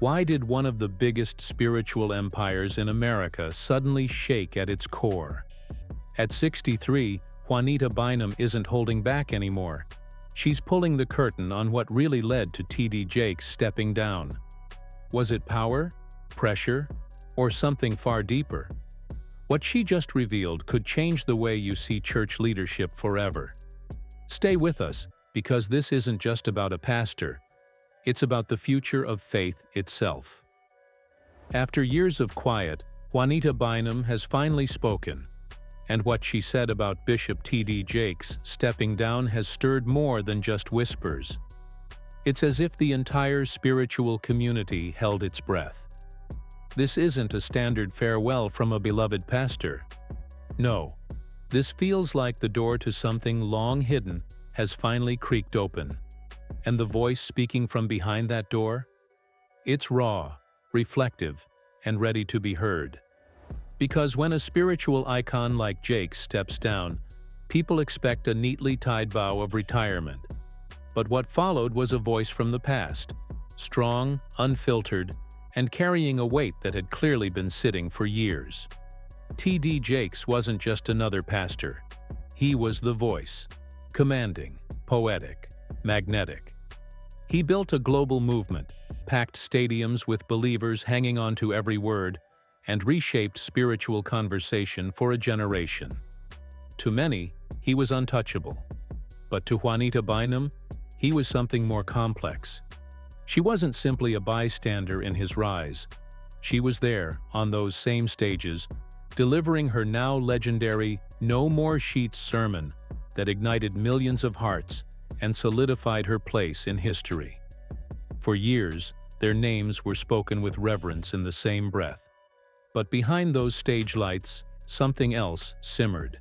Why did one of the biggest spiritual empires in America suddenly shake at its core? At 63, Juanita Bynum isn't holding back anymore. She's pulling the curtain on what really led to T.D. Jakes stepping down. Was it power, pressure, or something far deeper? What she just revealed could change the way you see church leadership forever. Stay with us, because this isn't just about a pastor. It's about the future of faith itself. After years of quiet, Juanita Bynum has finally spoken, and what she said about Bishop T.D. Jakes stepping down has stirred more than just whispers. It's as if the entire spiritual community held its breath. This isn't a standard farewell from a beloved pastor. No, this feels like the door to something long hidden has finally creaked open. And the voice speaking from behind that door? It's raw, reflective, and ready to be heard. Because when a spiritual icon like Jakes steps down, people expect a neatly tied bow of retirement. But what followed was a voice from the past, strong, unfiltered, and carrying a weight that had clearly been sitting for years. T.D. Jakes wasn't just another pastor. He was the voice, commanding, poetic, magnetic. He built a global movement, packed stadiums with believers hanging on to every word, and reshaped spiritual conversation for a generation. To many, he was untouchable. But to Juanita Bynum, he was something more complex. She wasn't simply a bystander in his rise. She was there, on those same stages, delivering her now legendary "No More Sheets" sermon that ignited millions of hearts and solidified her place in history. For years, their names were spoken with reverence in the same breath. But behind those stage lights, something else simmered.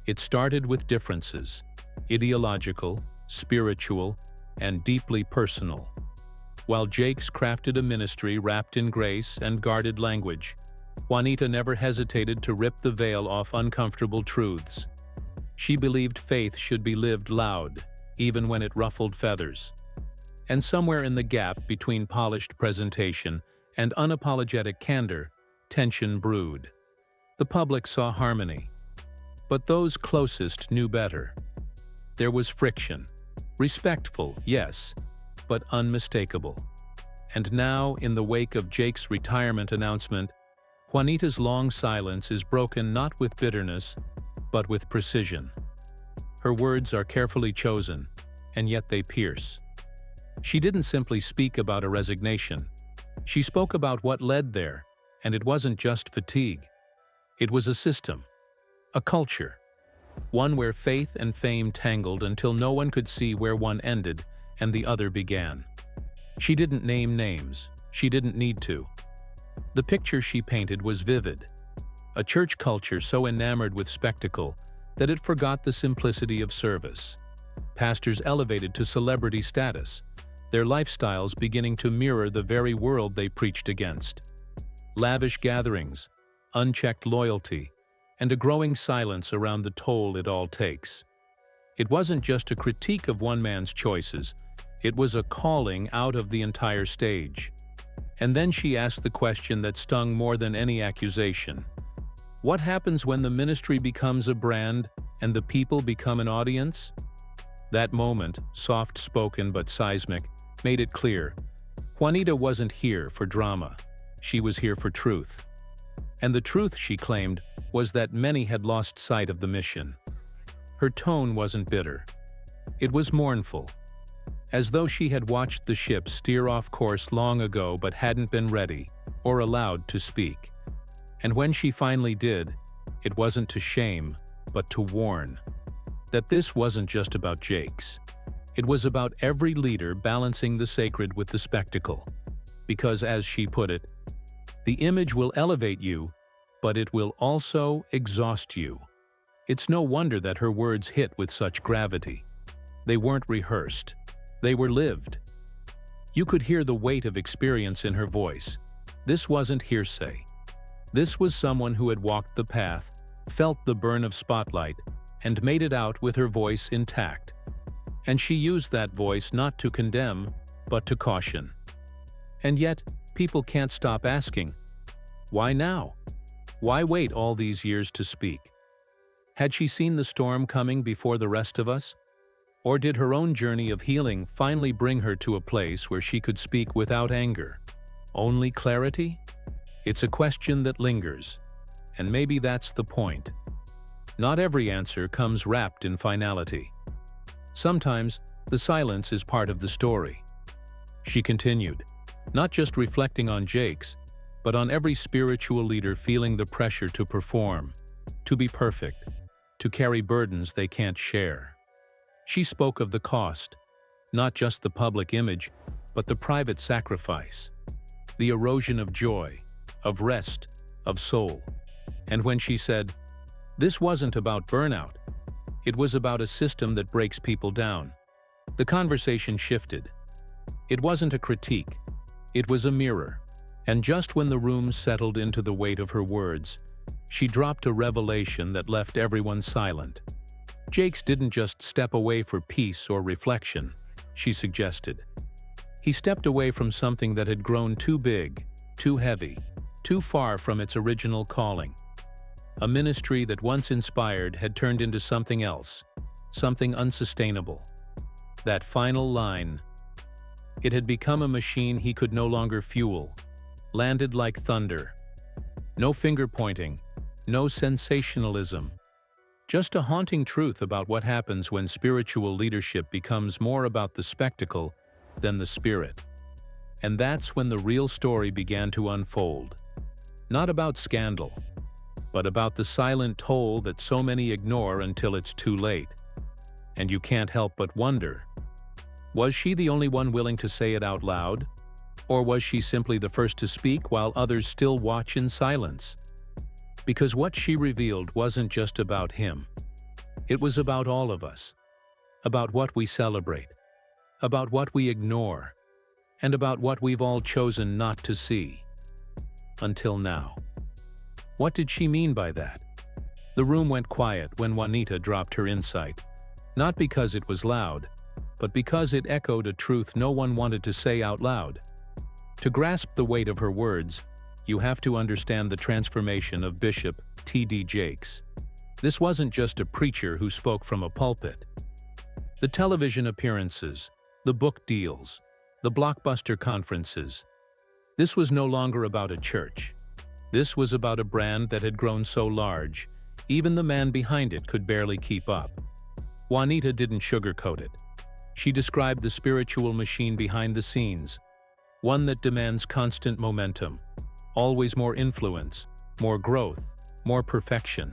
It started with differences, ideological, spiritual, and deeply personal. While Jakes crafted a ministry wrapped in grace and guarded language, Juanita never hesitated to rip the veil off uncomfortable truths. She believed faith should be lived loud, even when it ruffled feathers. And somewhere in the gap between polished presentation and unapologetic candor, tension brewed. The public saw harmony, but those closest knew better. There was friction. Respectful, yes, but unmistakable. And now, in the wake of Jake's retirement announcement, Juanita's long silence is broken not with bitterness, but with precision. Her words are carefully chosen, and yet they pierce. She didn't simply speak about a resignation. She spoke about what led there, and it wasn't just fatigue. It was a system, a culture, one where faith and fame tangled until no one could see where one ended and the other began. She didn't name names. She didn't need to. The picture she painted was vivid. A church culture so enamored with spectacle that it forgot the simplicity of service. Pastors elevated to celebrity status, their lifestyles beginning to mirror the very world they preached against. Lavish gatherings, unchecked loyalty, and a growing silence around the toll it all takes. It wasn't just a critique of one man's choices, it was a calling out of the entire stage. And then she asked the question that stung more than any accusation. What happens when the ministry becomes a brand and the people become an audience? That moment, soft-spoken but seismic, made it clear. Juanita wasn't here for drama. She was here for truth. And the truth, she claimed, was that many had lost sight of the mission. Her tone wasn't bitter. It was mournful, as though she had watched the ship steer off course long ago but hadn't been ready or allowed to speak. And when she finally did, it wasn't to shame, but to warn. That this wasn't just about Jakes. It was about every leader balancing the sacred with the spectacle. Because, as she put it, the image will elevate you, but it will also exhaust you. It's no wonder that her words hit with such gravity. They weren't rehearsed. They were lived. You could hear the weight of experience in her voice. This wasn't hearsay. This was someone who had walked the path, felt the burn of spotlight, and made it out with her voice intact. And she used that voice not to condemn, but to caution. And yet, people can't stop asking, why now? Why wait all these years to speak? Had she seen the storm coming before the rest of us? Or did her own journey of healing finally bring her to a place where she could speak without anger? Only clarity? It's a question that lingers, and maybe that's the point. Not every answer comes wrapped in finality. Sometimes, the silence is part of the story. She continued, not just reflecting on Jake's, but on every spiritual leader feeling the pressure to perform, to be perfect, to carry burdens they can't share. She spoke of the cost, not just the public image, but the private sacrifice, the erosion of joy, of rest, of soul. And when she said, this wasn't about burnout, it was about a system that breaks people down, the conversation shifted. It wasn't a critique, it was a mirror. And just when the room settled into the weight of her words, she dropped a revelation that left everyone silent. Jakes didn't just step away for peace or reflection, she suggested. He stepped away from something that had grown too big, too heavy, too far from its original calling. A ministry that once inspired had turned into something else, something unsustainable. That final line, it had become a machine he could no longer fuel, landed like thunder. No finger-pointing, no sensationalism. Just a haunting truth about what happens when spiritual leadership becomes more about the spectacle than the spirit. And that's when the real story began to unfold. Not about scandal, but about the silent toll that so many ignore until it's too late. And you can't help but wonder, was she the only one willing to say it out loud? Or was she simply the first to speak while others still watch in silence? Because what she revealed wasn't just about him. It was about all of us. About what we celebrate. About what we ignore. And about what we've all chosen not to see. Until now. What did she mean by that? The room went quiet when Juanita dropped her insight. Not because it was loud, but because it echoed a truth no one wanted to say out loud. To grasp the weight of her words, you have to understand the transformation of Bishop T.D. Jakes. This wasn't just a preacher who spoke from a pulpit. The television appearances, the book deals, the blockbuster conferences. This was no longer about a church. This was about a brand that had grown so large, even the man behind it could barely keep up. Juanita didn't sugarcoat it. She described the spiritual machine behind the scenes, one that demands constant momentum, always more influence, more growth, more perfection.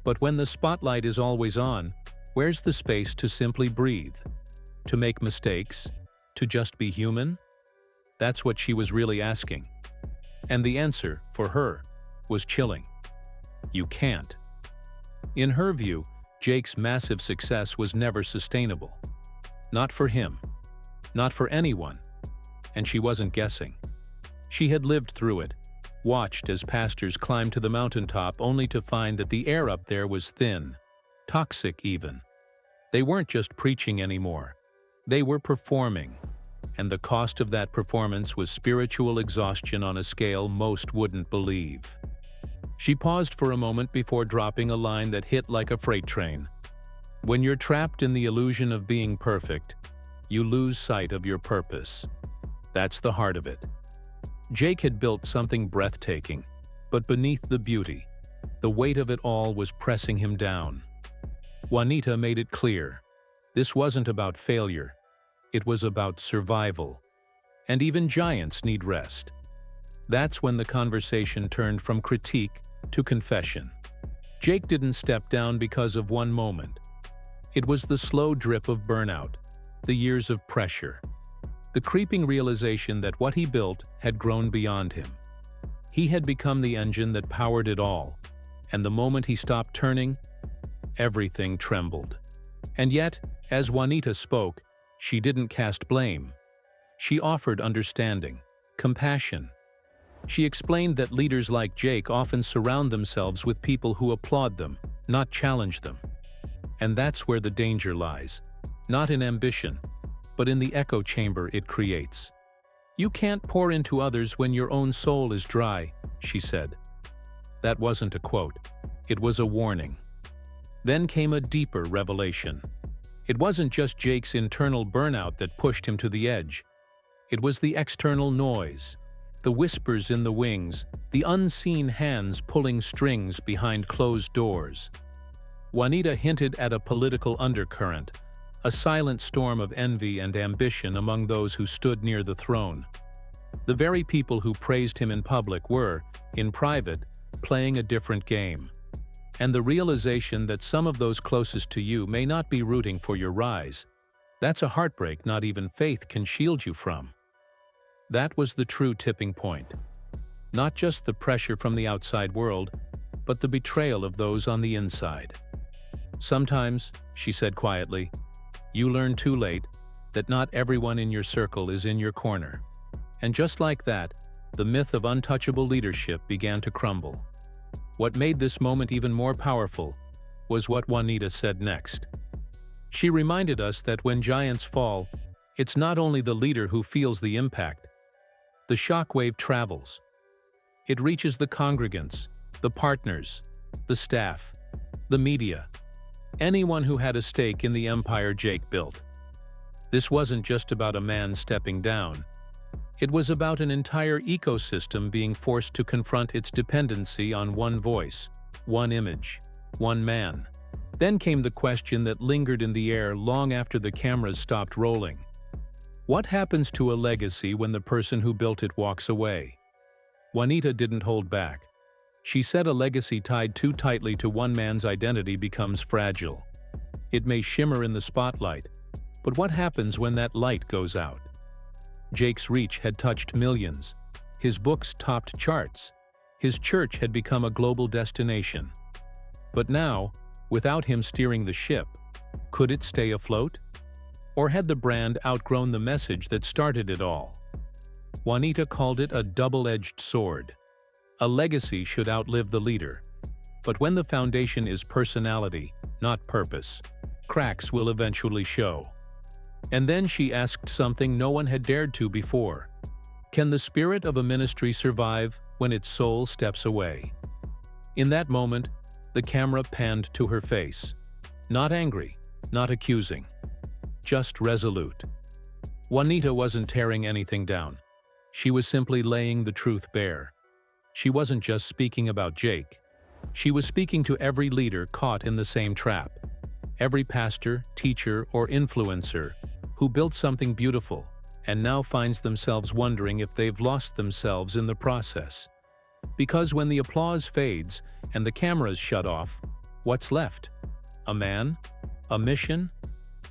But when the spotlight is always on, where's the space to simply breathe? To make mistakes? To just be human? That's what she was really asking. And the answer, for her, was chilling. You can't. In her view, Jake's massive success was never sustainable. Not for him. Not for anyone. And she wasn't guessing. She had lived through it, watched as pastors climbed to the mountaintop only to find that the air up there was thin, toxic even. They weren't just preaching anymore. They were performing. And the cost of that performance was spiritual exhaustion on a scale most wouldn't believe. She paused for a moment before dropping a line that hit like a freight train. When you're trapped in the illusion of being perfect, you lose sight of your purpose. That's the heart of it. Jake had built something breathtaking, but beneath the beauty, the weight of it all was pressing him down. Juanita made it clear. This wasn't about failure. It was about survival. And even giants need rest. That's when the conversation turned from critique to confession. Jake didn't step down because of one moment. It was the slow drip of burnout, the years of pressure, the creeping realization that what he built had grown beyond him. He had become the engine that powered it all, and the moment he stopped turning, everything trembled. And yet, as Juanita spoke, she didn't cast blame. She offered understanding, compassion. She explained that leaders like Jake often surround themselves with people who applaud them, not challenge them. And that's where the danger lies, not in ambition, but in the echo chamber it creates. "You can't pour into others when your own soul is dry," she said. That wasn't a quote. It was a warning. Then came a deeper revelation. It wasn't just Jake's internal burnout that pushed him to the edge. It was the external noise, the whispers in the wings, the unseen hands pulling strings behind closed doors. Juanita hinted at a political undercurrent, a silent storm of envy and ambition among those who stood near the throne. The very people who praised him in public were, in private, playing a different game. And the realization that some of those closest to you may not be rooting for your rise, that's a heartbreak not even faith can shield you from. That was the true tipping point. Not just the pressure from the outside world, but the betrayal of those on the inside. "Sometimes," she said quietly, "you learn too late that not everyone in your circle is in your corner." And just like that, the myth of untouchable leadership began to crumble. What made this moment even more powerful was what Juanita said next. She reminded us that when giants fall, it's not only the leader who feels the impact. The shockwave travels. It reaches the congregants, the partners, the staff, the media, anyone who had a stake in the empire Jake built. This wasn't just about a man stepping down. It was about an entire ecosystem being forced to confront its dependency on one voice, one image, one man. Then came the question that lingered in the air long after the cameras stopped rolling. What happens to a legacy when the person who built it walks away? Juanita didn't hold back. She said a legacy tied too tightly to one man's identity becomes fragile. It may shimmer in the spotlight, but what happens when that light goes out? Jake's reach had touched millions. His books topped charts. His church had become a global destination. But now, without him steering the ship, could it stay afloat? Or had the brand outgrown the message that started it all? Juanita called it a double-edged sword. A legacy should outlive the leader. But when the foundation is personality, not purpose, cracks will eventually show. And then she asked something no one had dared to before. Can the spirit of a ministry survive when its soul steps away? In that moment, the camera panned to her face. Not angry, not accusing, just resolute. Juanita wasn't tearing anything down. She was simply laying the truth bare. She wasn't just speaking about Jake. She was speaking to every leader caught in the same trap. Every pastor, teacher, or influencer who built something beautiful and now finds themselves wondering if they've lost themselves in the process. Because when the applause fades and the cameras shut off, what's left? A man? A mission?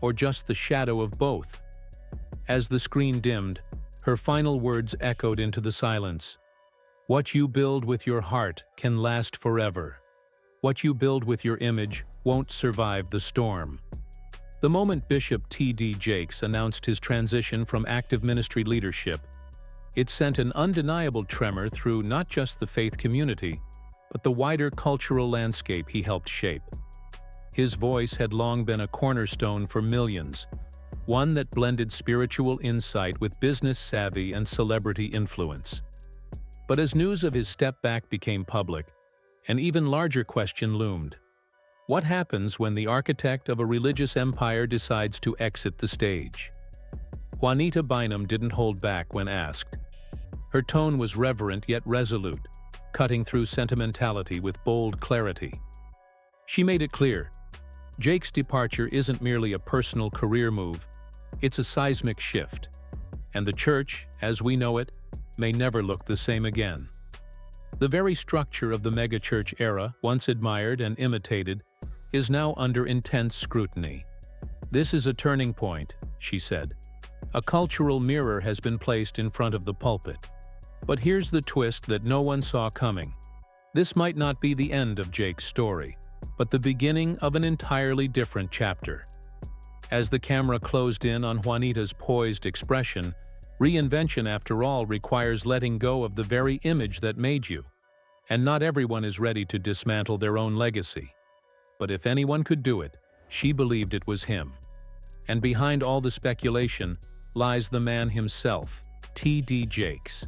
Or just the shadow of both? As the screen dimmed, her final words echoed into the silence. What you build with your heart can last forever. What you build with your image won't survive the storm. The moment Bishop T.D. Jakes announced his transition from active ministry leadership, it sent an undeniable tremor through not just the faith community, but the wider cultural landscape he helped shape. His voice had long been a cornerstone for millions, one that blended spiritual insight with business savvy and celebrity influence. But as news of his step back became public, an even larger question loomed. What happens when the architect of a religious empire decides to exit the stage? Juanita Bynum didn't hold back when asked. Her tone was reverent yet resolute, cutting through sentimentality with bold clarity. She made it clear, Jake's departure isn't merely a personal career move, it's a seismic shift. And the church, as we know it, may never look the same again. The very structure of the megachurch era, once admired and imitated, is now under intense scrutiny. This is a turning point, she said. A cultural mirror has been placed in front of the pulpit. But here's the twist that no one saw coming. This might not be the end of Jake's story, but the beginning of an entirely different chapter. As the camera closed in on Juanita's poised expression, reinvention, after all, requires letting go of the very image that made you. And not everyone is ready to dismantle their own legacy. But if anyone could do it, she believed it was him. And behind all the speculation lies the man himself, T.D. Jakes.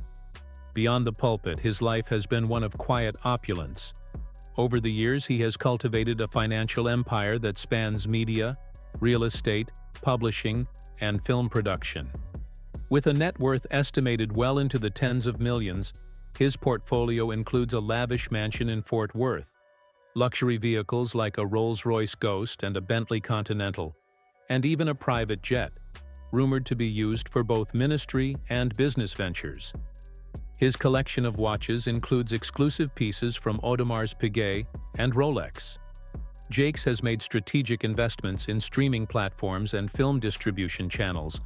Beyond the pulpit, his life has been one of quiet opulence. Over the years, he has cultivated a financial empire that spans media, real estate, publishing, and film production. With a net worth estimated well into the tens of millions, his portfolio includes a lavish mansion in Fort Worth, luxury vehicles like a Rolls-Royce Ghost and a Bentley Continental, and even a private jet, rumored to be used for both ministry and business ventures. His collection of watches includes exclusive pieces from Audemars Piguet and Rolex. Jakes has made strategic investments in streaming platforms and film distribution channels,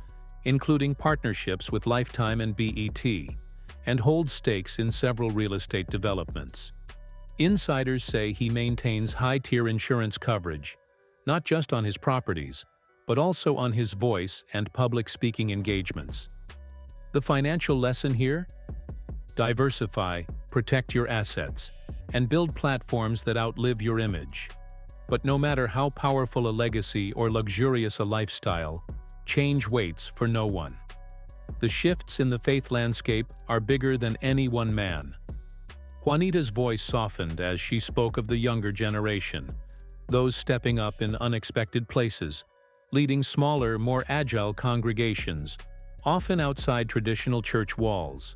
including partnerships with Lifetime and BET, and holds stakes in several real estate developments. Insiders say he maintains high-tier insurance coverage, not just on his properties, but also on his voice and public speaking engagements. The financial lesson here? Diversify, protect your assets, and build platforms that outlive your image. But no matter how powerful a legacy or luxurious a lifestyle, change waits for no one. The shifts in the faith landscape are bigger than any one man. Juanita's voice softened as she spoke of the younger generation, those stepping up in unexpected places, leading smaller, more agile congregations, often outside traditional church walls.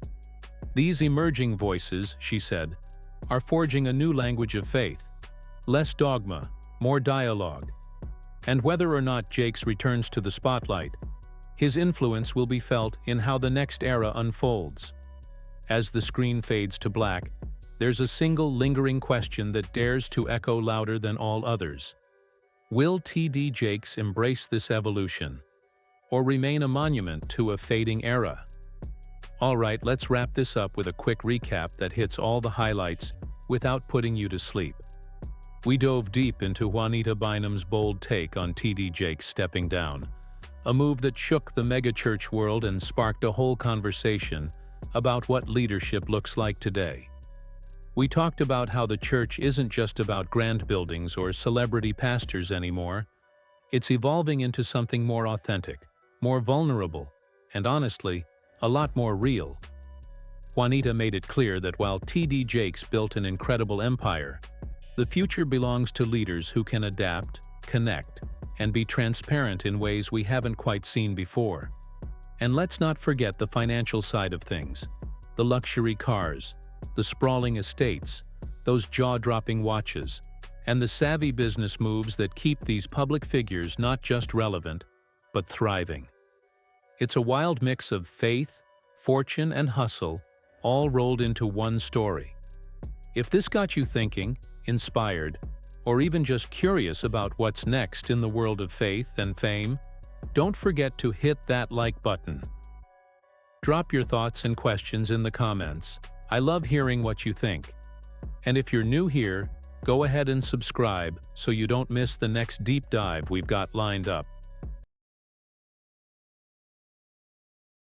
These emerging voices, she said, are forging a new language of faith, less dogma, more dialogue. And whether or not Jakes returns to the spotlight, his influence will be felt in how the next era unfolds. As the screen fades to black, there's a single lingering question that dares to echo louder than all others. Will T.D. Jakes embrace this evolution, or remain a monument to a fading era? All right, let's wrap this up with a quick recap that hits all the highlights without putting you to sleep. We dove deep into Juanita Bynum's bold take on T.D. Jakes stepping down, a move that shook the megachurch world and sparked a whole conversation about what leadership looks like today. We talked about how the church isn't just about grand buildings or celebrity pastors anymore. It's evolving into something more authentic, more vulnerable, and honestly, a lot more real. Juanita made it clear that while T.D. Jakes built an incredible empire, the future belongs to leaders who can adapt, connect, and be transparent in ways we haven't quite seen before. And let's not forget the financial side of things. The luxury cars, the sprawling estates, those jaw-dropping watches, and the savvy business moves that keep these public figures not just relevant, but thriving. It's a wild mix of faith, fortune, and hustle, all rolled into one story. If this got you thinking, inspired, or even just curious about what's next in the world of faith and fame, don't forget to hit that like button. Drop your thoughts and questions in the comments. I love hearing what you think. And if you're new here, go ahead and subscribe so you don't miss the next deep dive we've got lined up.